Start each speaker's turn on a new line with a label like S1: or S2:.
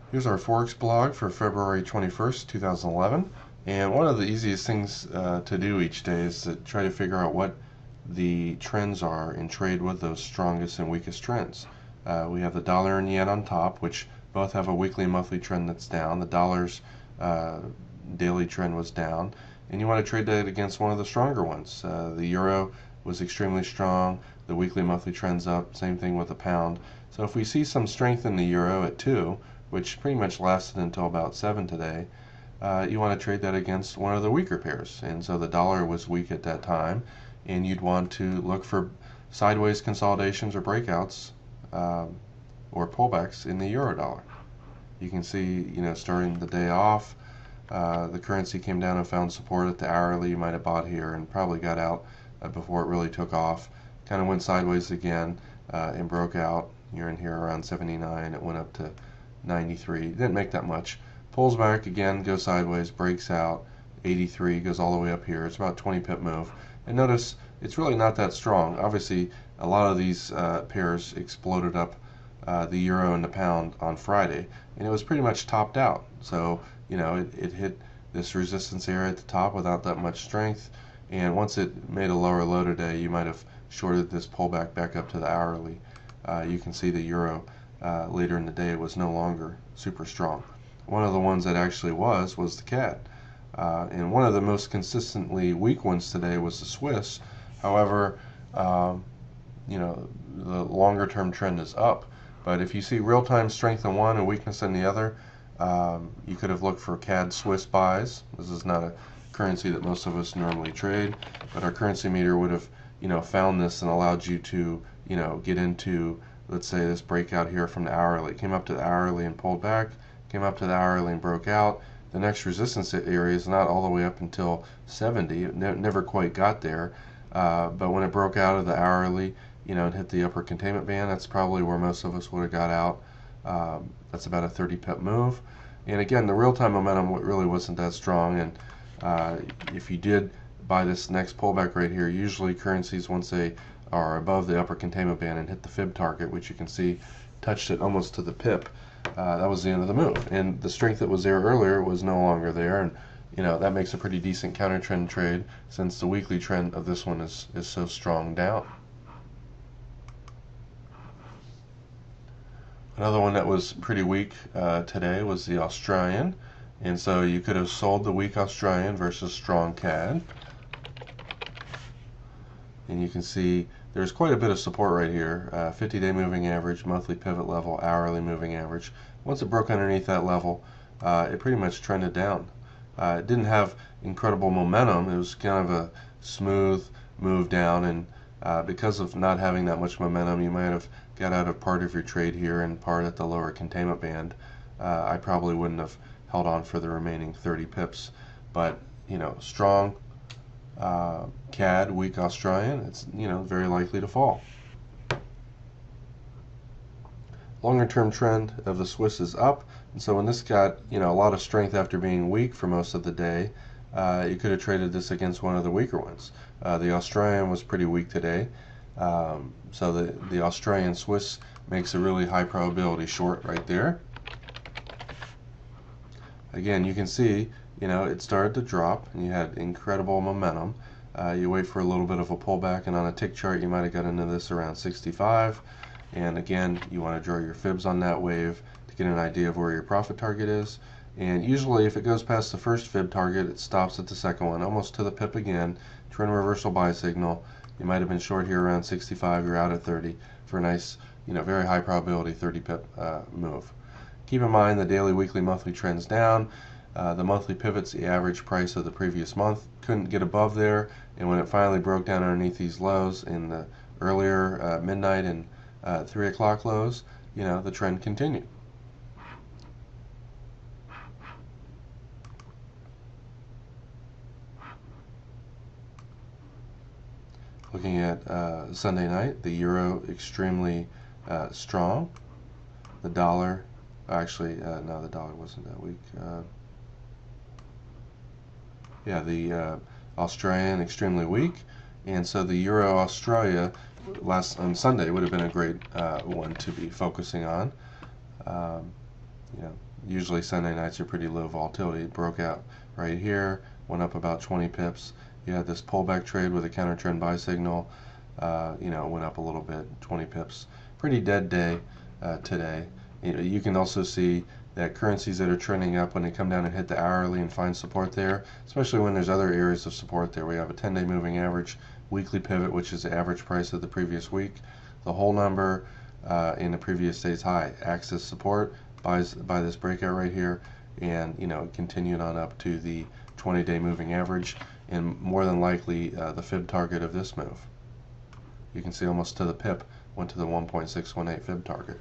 S1: Here's our Forex blog for February 21st, 2011. And one of the easiest things to do each day is to try to figure out what the trends are and trade with those strongest and weakest trends. We have the dollar and yen on top, which both have a weekly and monthly trend that's down. The dollar's daily trend was down, and you want to trade that against one of the stronger ones. The euro was extremely strong. The weekly and monthly trend's up. Same thing with the pound. So if we see some strength in the euro at 2, which pretty much lasted until about 7 today, you want to trade that against one of the weaker pairs. And so the dollar was weak at that time, and you'd want to look for sideways consolidations or breakouts or pullbacks in the euro dollar. You can see, starting the day off, the currency came down and found support at the hourly. You might have bought here and probably got out before it really took off. Kind of went sideways again and broke out. You're in here around 79. It went up to 93. Didn't make that much. Pulls back again, goes sideways, breaks out. 83 goes all the way up here. It's about 20 pip move. And notice it's really not that strong. Obviously, a lot of these pairs exploded up the euro and the pound on Friday, and it was pretty much topped out. So it hit this resistance area at the top without that much strength, and once it made a lower low today, you might have shorted this pullback back up to the hourly. You can see the euro later in the day was no longer super strong. One of the ones that actually was the CAD, and one of the most consistently weak ones today was the Swiss. However, the longer term trend is up. But if you see real-time strength in one and weakness in the other, you could have looked for CAD Swiss buys. This is not a currency that most of us normally trade, but our currency meter would have found this and allowed you to get into, let's say, this breakout here from the hourly. It came up to the hourly and pulled back, came up to the hourly and broke out. The next resistance area is not all the way up until 70. It never quite got there, but when it broke out of the hourly, and hit the upper containment band, that's probably where most of us would have got out. That's about a 30 pip move. And again, the real-time momentum really wasn't that strong, and if you did buy this next pullback right here, usually currencies, once they are above the upper containment band and hit the fib target, which you can see touched it almost to the pip, that was the end of the move. And the strength that was there earlier was no longer there, and that makes a pretty decent counter trend trade, since the weekly trend of this one is so strong down. Another one that was pretty weak today was the Australian, and so you could have sold the weak Australian versus strong CAD. And you can see there's quite a bit of support right here. 50-day moving average, monthly pivot level, hourly moving average. Once it broke underneath that level, it pretty much trended down. It didn't have incredible momentum. It was kind of a smooth move down, and because of not having that much momentum, you might have got out of part of your trade here and part at the lower containment band. I probably wouldn't have held on for the remaining 30 pips, but strong CAD, weak Australian, it's very likely to fall. Longer term trend of the Swiss is up, and so when this got a lot of strength after being weak for most of the day, you could have traded this against one of the weaker ones. The Australian was pretty weak today, so the Australian Swiss makes a really high probability short right there. Again, you can see it started to drop and you had incredible momentum. You wait for a little bit of a pullback, and on a tick chart you might have got into this around 65, and again you want to draw your fibs on that wave to get an idea of where your profit target is. And usually if it goes past the first fib target, it stops at the second one, almost to the pip again. Trend reversal buy signal. You might have been short here around 65, you're out at 30 for a nice, very high probability 30 pip move. Keep in mind the daily, weekly, monthly trends down. The monthly pivot's the average price of the previous month. Couldn't get above there, and when it finally broke down underneath these lows in the earlier midnight and 3 o'clock lows, the trend continued. Looking at Sunday night, the euro extremely strong. The dollar, actually, no, the dollar wasn't that weak. Yeah, the Australian extremely weak, and so the Euro Australia on Sunday would have been a great one to be focusing on. usually Sunday nights are pretty low volatility. It broke out right here, went up about 20 pips. You had this pullback trade with a counter trend buy signal. Went up a little bit, 20 pips. Pretty dead day today. You can also see that currencies that are trending up, when they come down and hit the hourly and find support there, especially when there's other areas of support there. We have a 10-day moving average, weekly pivot, which is the average price of the previous week, the whole number in the previous day's high, acts as support, buys by this breakout right here, and continued on up to the 20-day moving average, and more than likely the fib target of this move. You can see almost to the pip went to the 1.618 fib target.